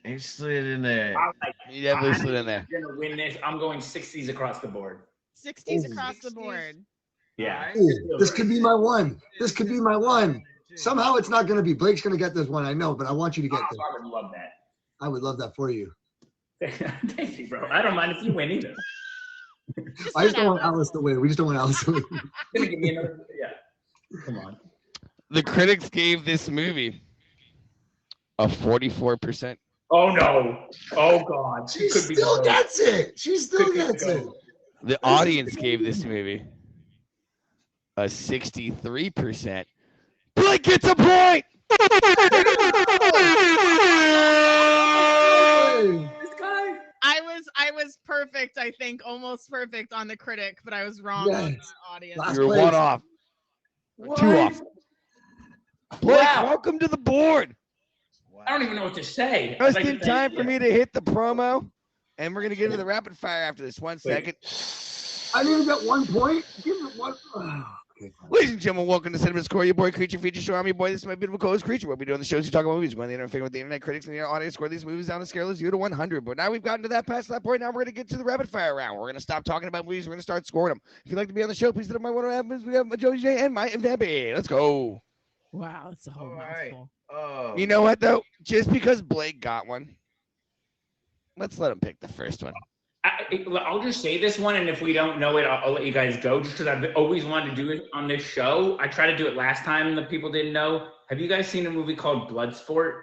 He slid in there. I'm like, You definitely slid in there. I'm gonna win this. I'm going 60s across the board. 60s Ooh. across the board. Yeah. Ooh, this could be my one. This could be my one. Somehow it's not going to be. Blake's going to get this one, I know, but I want you to get this. I would love that. I would love that for you. Thank you, bro. I don't mind if you win either. I just don't want Alice to win. We just don't want Alice to win. Gonna give me another. Yeah. Come on. The critics gave this movie a 44%. Oh no. Oh god. She Could be still both. gets it. She still Could be gets it. both. The audience gave this movie a 63%. Blake gets a point. Hey, This guy. I was perfect, I think, almost perfect on the critic, but I was wrong on the Yes. audience. Last You're place. one off. what? 2 off. Blake, Wow. welcome to the board. I don't even know what to say. Just I'd like in to say- time for me to hit the promo, and we're gonna get into the rapid fire after this. 1 second. I didn't even get 1 point. Give it one. Okay, fine. Ladies and gentlemen, welcome to Cinema Score, your boy Creature Feature Show. I'm your boy. This is my beautiful co-host Creature. We'll be doing the shows. You talk about movies. We're going to interfere with the internet critics and the audience. Score these movies down the scale of 0 to 100. But now we've gotten to past that point. Now we're going to get to the rapid fire round. We're going to stop talking about movies. We're going to start scoring them. If you'd like to be on the show, please hit up my one happens. We have Joey J and my Debbie. Let's go. Wow, it's a whole All right. mouthful. Oh. You know what though? Just because Blake got one, let's let him pick the first one. I'll just say this one, and if we don't know it, I'll let you guys go. Just because I've always wanted to do it on this show. I tried to do it last time, and the people didn't know. Have you guys seen a movie called Bloodsport?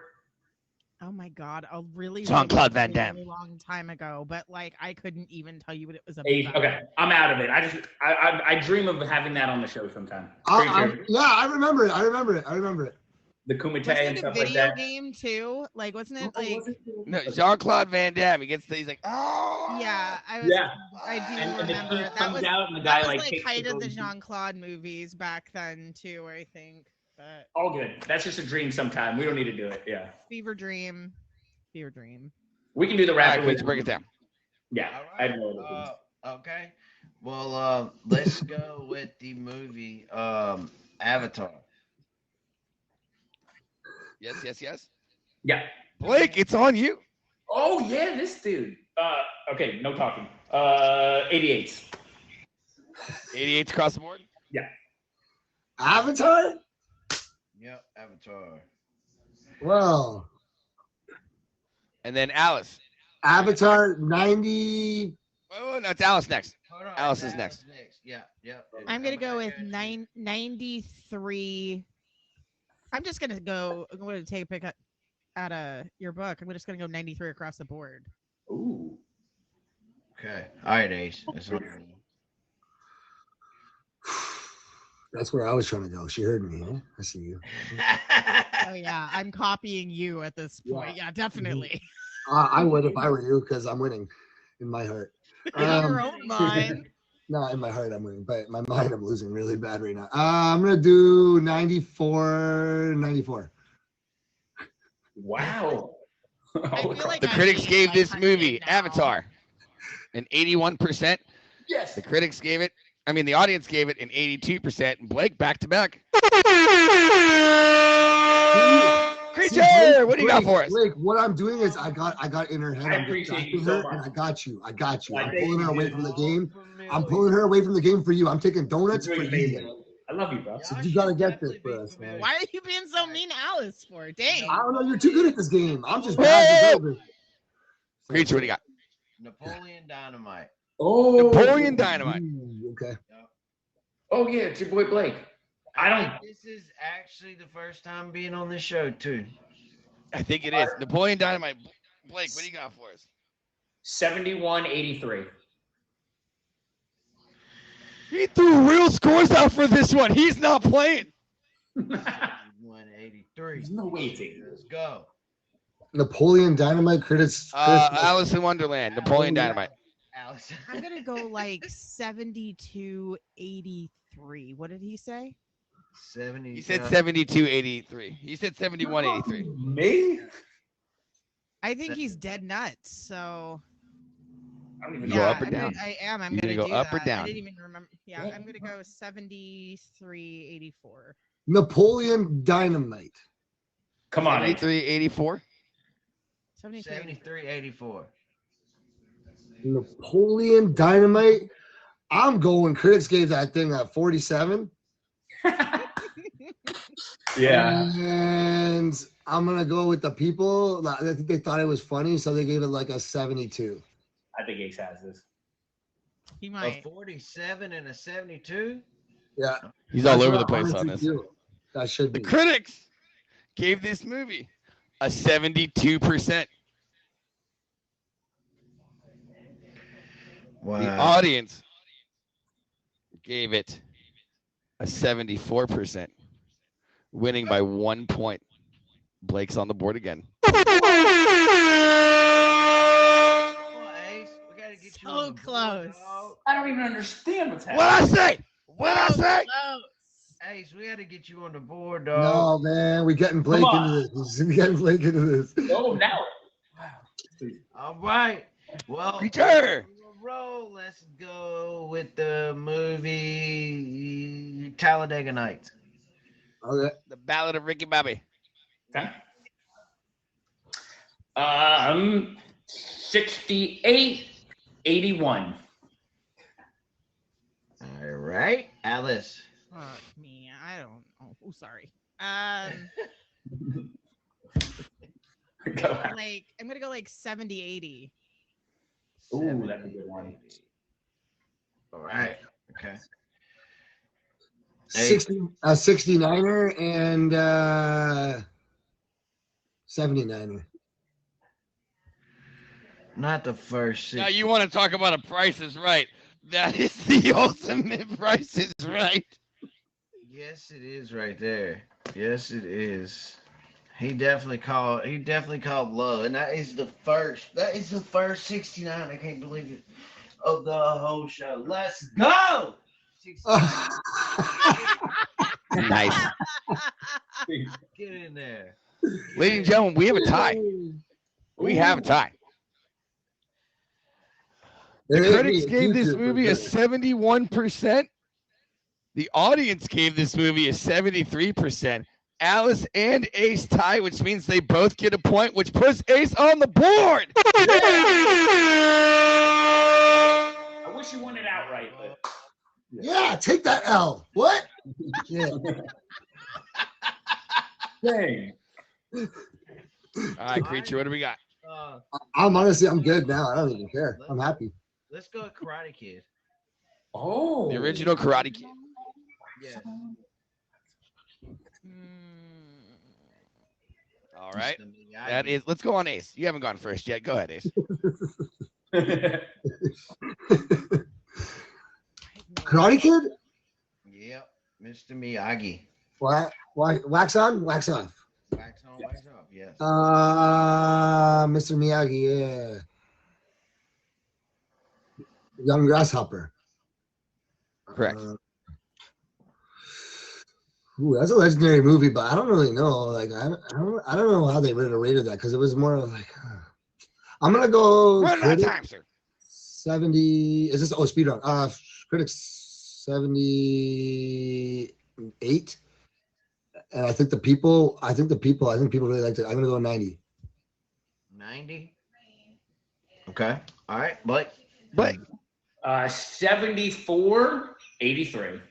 Oh my god, a really Jean-Claude Van really, Damme. really long time ago, but like I couldn't even tell you what it was about. Okay, I'm out of it. I dream of having that on the show sometime. Pretty sure. Yeah, I remember it. I remember it. The Kumite Wasn't and it a stuff like video that. game too? Like, wasn't it like? No, Jean-Claude Van Damme. He's like, oh. Yeah, I do And the remember. teeth That comes was out and the guy that was like like kicks height of the goes- Jean-Claude movies back then too, I think. But All good. That's just a dream sometime. We don't need to do it. Yeah. Fever Dream. We can do the All right, rapid. Creature, break it down. Yeah. All I right. know what it is. Okay. Well, let's go with the movie Avatar. Yes. Yeah. Blake, it's on you. Oh yeah, this dude. Okay, no talking. 88s. 88 across the board. Avatar? Yep, Avatar. Well, And then Alice. Avatar 90. Oh, no, it's Alice next. Hold on. Alice is next. Yeah. I'm gonna go with 93. I'm just gonna go. I'm going to take a pick out of your book. I'm just gonna go 93 across the board. Ooh. Okay. All right, Ace. That's all right. That's where I was trying to go. She heard me. Huh? I see you. Oh yeah, I'm copying you at this point. Yeah, definitely. I would if I were you because I'm winning in my heart. In your own mind. No, in my heart I'm winning, but in my mind I'm losing really bad right now. I'm gonna do 94. Wow. I feel like The I critics hate gave this 100 movie, now. Avatar, an 81%. Yes. The audience gave it an 82%. And Blake back to back. Creature, what do you got for us? Blake, what I'm doing is I got in her head. I I'm appreciate you distracting so her, much. and I got you. Like, I'm thank pulling her you, away dude. from the game. I'm pulling her away from the game for you. I'm taking donuts You're for doing you. amazing. I love you, bro. So you gotta get this for us, man. Why are you being so mean to Alice for? Dang. I don't know. You're too good at this game. I'm just bad. Whoa! Creature, what do you got? Napoleon Dynamite. Oh. Napoleon Dynamite. Okay. Oh yeah, it's your boy Blake. I don't. think this is actually the first time being on this show too. I think it is. Napoleon Dynamite. Blake, what do you got for us? 71-83. He threw real scores out for this one. He's not playing. 183. There's no way to. Let's go. Napoleon Dynamite critics. Alice in Wonderland. Napoleon Dynamite. Alex. I'm gonna go like 72-83. What did he say? 70. He said 72-83. He said 71-83. Me? I think he's dead nuts. So I don't even Go know. up or down? I am. I'm You gonna gonna do go up or that. down? I didn't even remember. Yeah, I'm gonna go 73-84. Napoleon Dynamite. Come on, Ace. 73-84. 73-84. Napoleon Dynamite. I'm going. Critics gave that thing a 47. Yeah. And I'm gonna go with the people. I think they thought it was funny, so they gave it like a 72. I think Ace has this. He A might. 47 and a 72. Yeah, He's all That's over what the I place honestly on this. feel. That should The be. critics gave this movie a 72%. Wow. The audience gave it a 74%, winning by 1 point. Blake's on the board again. Come on, Ace. We gotta get you So on the board, close. dog. I don't even understand what's What I happening. say? What I say? Close. Ace, we gotta get you on the board, No, dog. man, we getting Blake Come into this. We getting Blake into this. Oh, now. All right. Well, Creature. roll. Let's go with the movie Talladega Nights. Okay. The Ballad of Ricky Bobby. Okay. 68-81. All right, Alice. Fuck me. I don't. Oh, sorry. Go ahead. Like I'm gonna go like 70-80. Ooh, that's a good one. All right. Okay. 69er and 79er. Not the first. Now you want to talk about a Price is Right. That is the ultimate Price is Right. Yes, it is right there. Yes, it is. He definitely called low, and that is the first. That is the first 69. I can't believe it. Of the whole show. Let's go. 69. Nice. Get in there. Ladies and gentlemen, we have a tie. We have a tie. The critics gave this movie a 71%. The audience gave this movie a 73%. Alice and Ace tie, which means they both get a point, which puts Ace on the board. I wish you won it outright, but Yeah, take that L. What? Yeah. dang. All right, Creature, what do we got? I'm good now. I don't even care. I'm happy. Let's go with Karate Kid. Oh. The original Karate Kid. Yeah. All right. Mr. Miyagi. That is, let's go on Ace. You haven't gone first yet. Go ahead, Ace. Karate Kid? Yep. Mr. Miyagi. What? Wax on? Wax off. Wax on, wax off. Yes. Mr. Miyagi, yeah. Young Grasshopper. Correct. Ooh, that's a legendary movie, but I don't really know. Like, I don't know how they would have rated that because it was more of like. I'm gonna go. Run out of time, sir. 70. Is this speed run? Critics 78, and I think people really liked it. I'm gonna go 90. 90. Okay. All right, Blake. Blake. 74-83.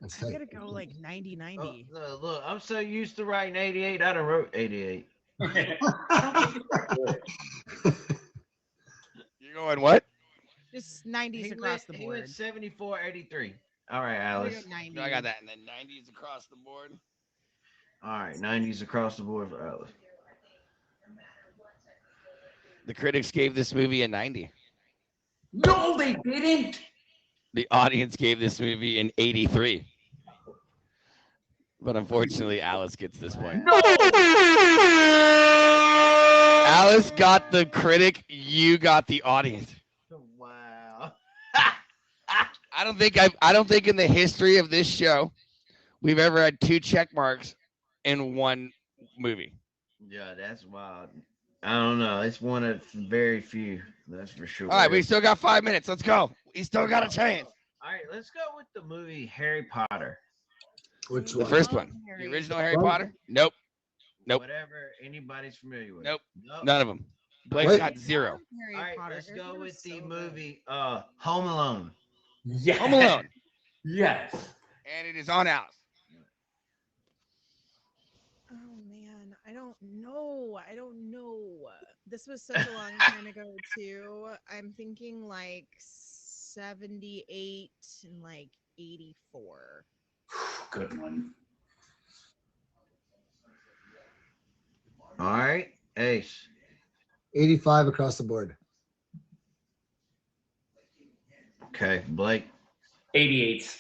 That's I'm tight. gonna go like 90-90. Look, I'm so used to writing 88. I done wrote 88. You're going what? Just 90s He across went, the he board. went 74, 83. All right, I'm gonna Alice. go 90s. No, I got that. And then 90s across the board. All right, 90s across the board for Alice. The critics gave this movie a 90. No, they didn't. The audience gave this movie an 83. But unfortunately, Alice gets this point. No. Alice got the critic. You got the audience. Wow. I don't think in the history of this show we've ever had 2 check marks in one movie. Yeah, that's wild. I don't know. It's one of very few. That's for sure. All right, we still got 5 minutes. Let's go. We still got a chance. All right, let's go with the movie Harry Potter. Which The one? first one. The original Harry Potter? Nope. Nope. Whatever anybody's familiar with. Nope. Nope. None of them. Blake Wait. got 0. Harry All right, Potter. let's Harry go Potter's with the so good. movie Home Alone. Yes. Home Alone. Yes. And it is on Alice. Oh man, I don't know. This was such a long time ago too. I'm thinking like 78 and like 84. Good one. All right, Ace. 85 across the board. Okay, Blake. 88.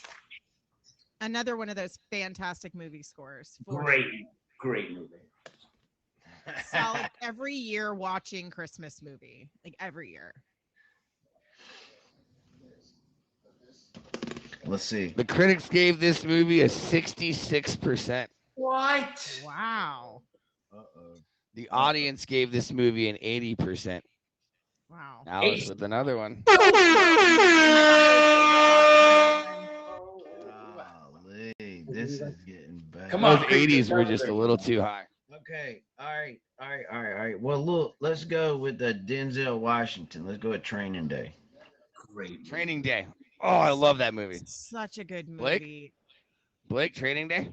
Another one of those fantastic movie scores. for Great movie. sure. Solid every year watching Christmas movie. Like every year. Let's see. The critics gave this movie a 66%. What? Wow. Uh-oh. The audience gave this movie an 80%. Wow. Alice with another one. Golly, this is getting bad. Come Those on. 80s were just a little too high. Okay. All right. Well, look, let's go with the Denzel Washington. Let's go with Training Day. Great. Training Day. Oh, I love that movie. Such a good Blake? movie. Blake, Training Day?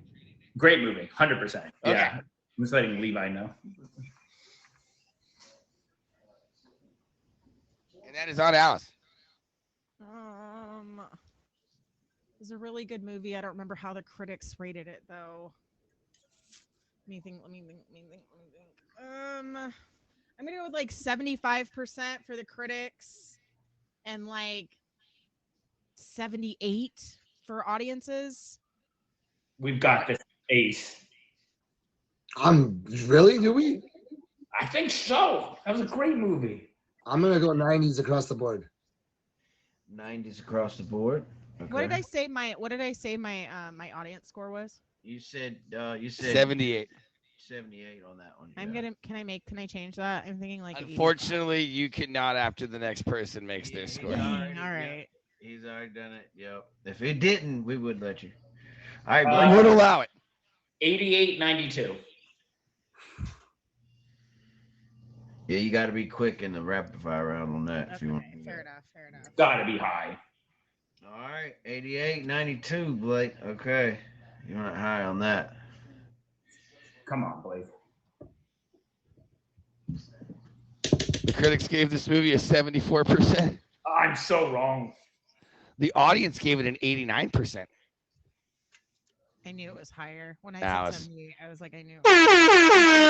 Great movie. 100%. Okay. Yeah. I'm just letting Levi know. And that is on Alice. It was a really good movie. I don't remember how the critics rated it though. Let me think. I'm gonna go with like 75% for the critics and like 78 for audiences. We've got this, Ace. Really? Do we? I think so. That was a great movie. I'm gonna go 90s across the board. 90s across the board. Okay. What did I say my my audience score was? You said 78. 78 on that one. I'm yeah. gonna can I change that? I'm thinking like 85. Unfortunately, you cannot after the next person makes their He's score. already- All right. He's already done it. Yep. If it didn't, we would let you. All right, I Blake. would allow it. 88-92. Yeah, you got to be quick in the rapid fire round on that if you want. Okay, fair enough. Gotta be high. All right, 88-92, Blake. Okay, you went high on that. Come on, Blake. The critics gave this movie a 74%. I'm so wrong. The audience gave it an 89%. I knew it was higher. When I Alice. said 78, I was like, I knew. All right,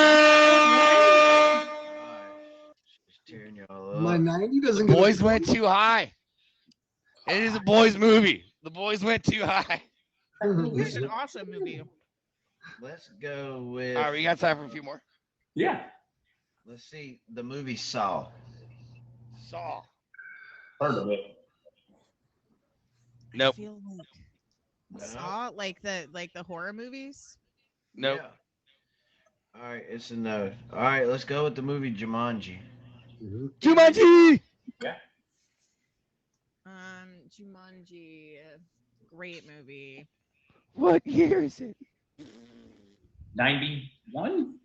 just tearing y'all My up. 90 doesn't go. Boys went too high. It is a boys' movie. The boys went too high. It's an awesome movie. Let's go with. All right, we got time for a few more. Yeah. Let's see the movie Saw. Saw. Heard of it. Nope. I feel like No. Saw like the horror movies. Nope. Yeah. All right, it's a no. All right, let's go with the movie Jumanji. Mhm. Jumanji. Jumanji, great movie. What year is it? 91?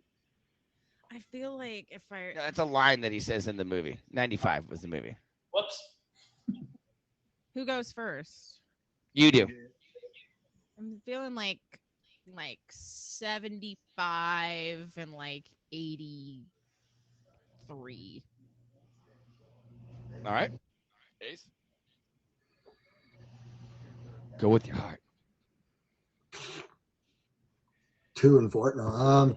I feel like if I No, that's a line that he says in the movie. 95 was the movie. Whoops. who goes first? You do. I'm feeling like 75 and like 83. All right. Ace? Go with your heart. 2 and 4. No.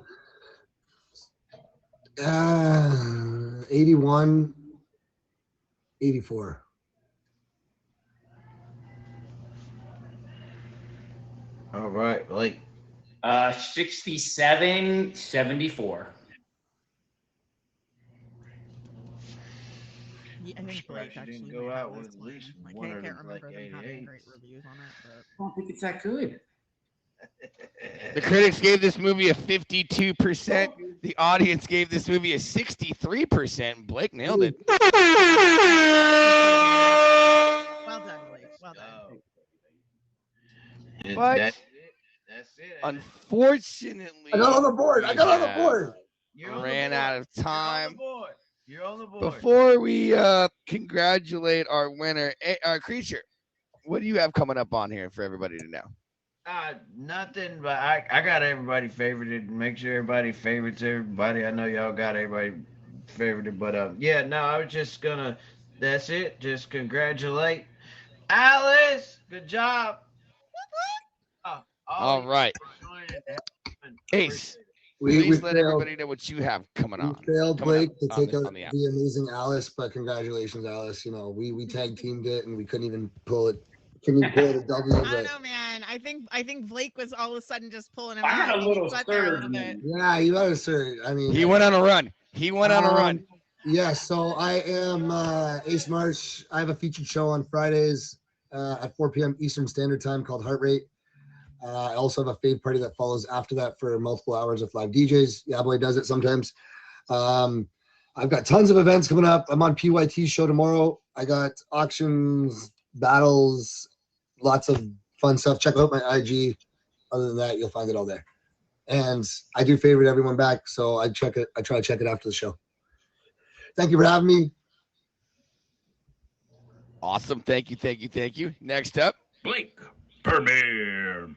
81, 84. All right, Blake. 67, 74. Yeah, I think Surprised Blake you actually didn't go might have out with this at least one. one I of can't them remember Blake them having 88s. great reviews on it, but I don't think it's that good. The critics gave this movie a 52%. The audience gave this movie a 63%. Blake nailed it. well done, Blake. Well done. But That's it. That's it. unfortunately, I got on the board. I got on the we board. You're on the ran board. out of time. You're on the board. Before we congratulate our winner, our Creature, what do you have coming up on here for everybody to know? Nothing, but I got everybody favorited. Make sure everybody favorites everybody. I know y'all got everybody favorited, but yeah, no, I was just gonna. That's it. Just congratulate Alice. Good job. All right, Ace. We Please let failed. everybody know what you have coming on. We failed coming Blake up to on take the- out on the app. the amazing Alice, but congratulations, Alice. You know, we tag teamed it and we couldn't even pull it. Couldn't even pull it a W. I don't But know, man. I think Blake was all of a sudden just pulling him I out. had a He little sweat there a surge, little bit. yeah, you got to, sir. I mean, He went on a run. He went on a run. Yeah, so I am Ace Marsh. I have a featured show on Fridays at 4 p.m. Eastern Standard Time called Heart Rate. I also have a fade party that follows after that for multiple hours of live DJs. Yeah, boy does it sometimes. I've got tons of events coming up. I'm on PYT's show tomorrow. I got auctions, battles, lots of fun stuff. Check out my IG. Other than that, you'll find it all there. And I do favorite everyone back, so I try to check it after the show. Thank you for having me. Awesome. Thank you. Next up, Blake Birdman.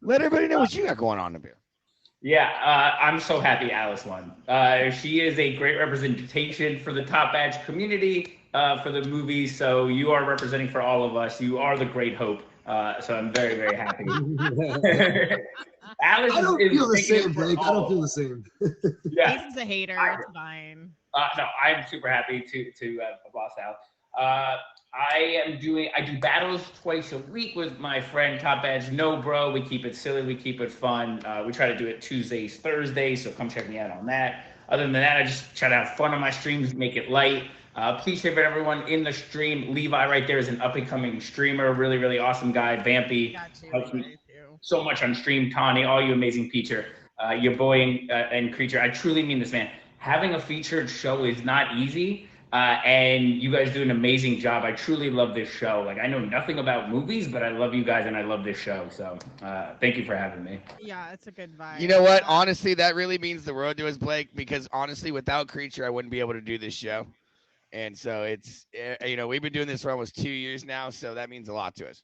let everybody know what you got going on up here. Yeah, I'm so happy Alice won. She is a great representation for the Top Badge community for the movie. So you are representing for all of us. You are the great hope. So I'm very, very happy. Alice I don't feel the taking it same, for Blake. I all don't feel of the us. same. Yeah. Ace is a hater. It's fine. No, I'm super happy to boss out. I do battles twice a week with my friend Top Badge No Bro. We keep it silly, we keep it fun. We try to do it Tuesdays, Thursdays, so come check me out on that. Other than that, I just try to have fun on my streams, make it light. Please favorite everyone in the stream. Levi right there is an up-and-coming streamer, really, really awesome guy. Vampy Got you. helps me Levi, too. so much on stream. Tawny, all you amazing feature. Your boy and Creature. I truly mean this, man. Having a featured show is not easy, and you guys do an amazing job. I truly love this show. Like, I know nothing about movies, but I love you guys, and I love this show. So thank you for having me. Yeah, it's a good vibe. You know what? Honestly, that really means the world to us, Blake, because honestly, without Creature, I wouldn't be able to do this show. And so it's, we've been doing this for almost 2 years now, so that means a lot to us.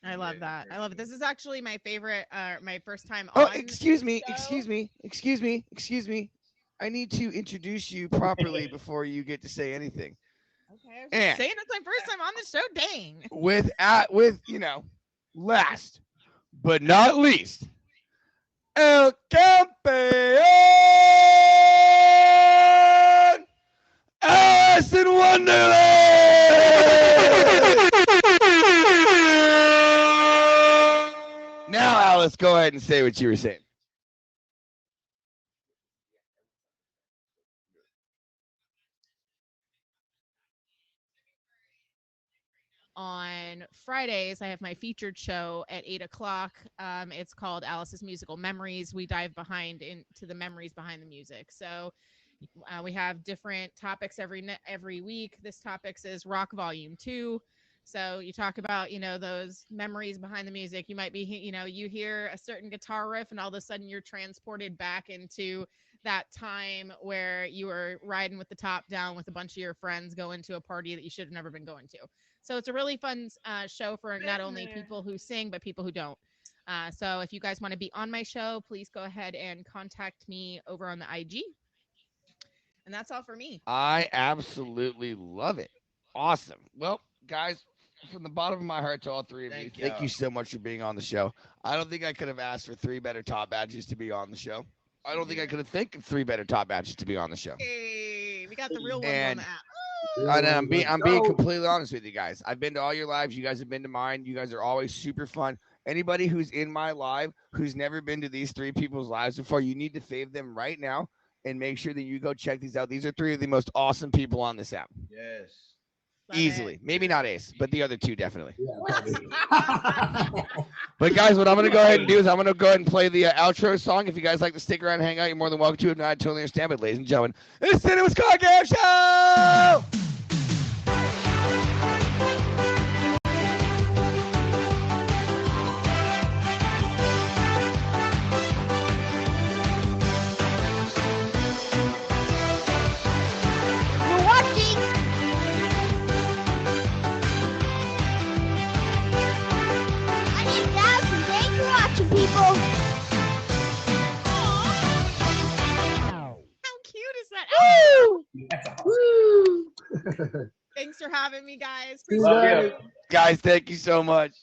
I love that. I love it. This is actually my favorite, my first time Oh, on. excuse me. show. I need to introduce you properly before you get to say anything. Okay, I was And- saying it's my first time on the show. Dang. With last but not least, El Campeón, Alice in Wonderland. Now, Alice, go ahead and say what you were saying. On Fridays, I have my featured show at 8:00. It's called Alice's Musical Memories. We dive behind into the memories behind the music. So we have different topics every week. This topic is Rock Volume 2. So you talk about, those memories behind the music. You might be, you hear a certain guitar riff and all of a sudden you're transported back into that time where you were riding with the top down with a bunch of your friends going to a party that you should have never been going to. So it's a really fun show for not only people who sing, but people who don't. So if you guys want to be on my show, please go ahead and contact me over on the IG. And that's all for me. I absolutely love it. Awesome. Well, guys, from the bottom of my heart to all three of you, thank you so much for being on the show. I don't think I could have asked for 3 better top badges to be on the show. I don't think I could have think of 3 better top badges to be on the show. Hey, we got the real ones on And the app. I'm being completely honest with you guys. I've been to all your lives. You guys have been to mine. You guys are always super fun. Anybody who's in my live who's never been to these 3 people's lives before, you need to fave them right now and make sure that you go check these out. These are 3 of the most awesome people on this app. Yes. Love Easily. it. Maybe not Ace, but the other 2 definitely. Yeah, probably. But guys, what I'm going to go ahead and do is I'm going to go ahead and play the outro song. If you guys like to stick around and hang out, you're more than welcome to. If not, I totally understand. But ladies and gentlemen, it's the Cinemas Car Game Show! You're watching. I need thousands. Thanks for watching, people. How cute is that? Woo! That's awesome. Woo! Thanks for having me, guys. See you Love later. you. Guys, thank you so much.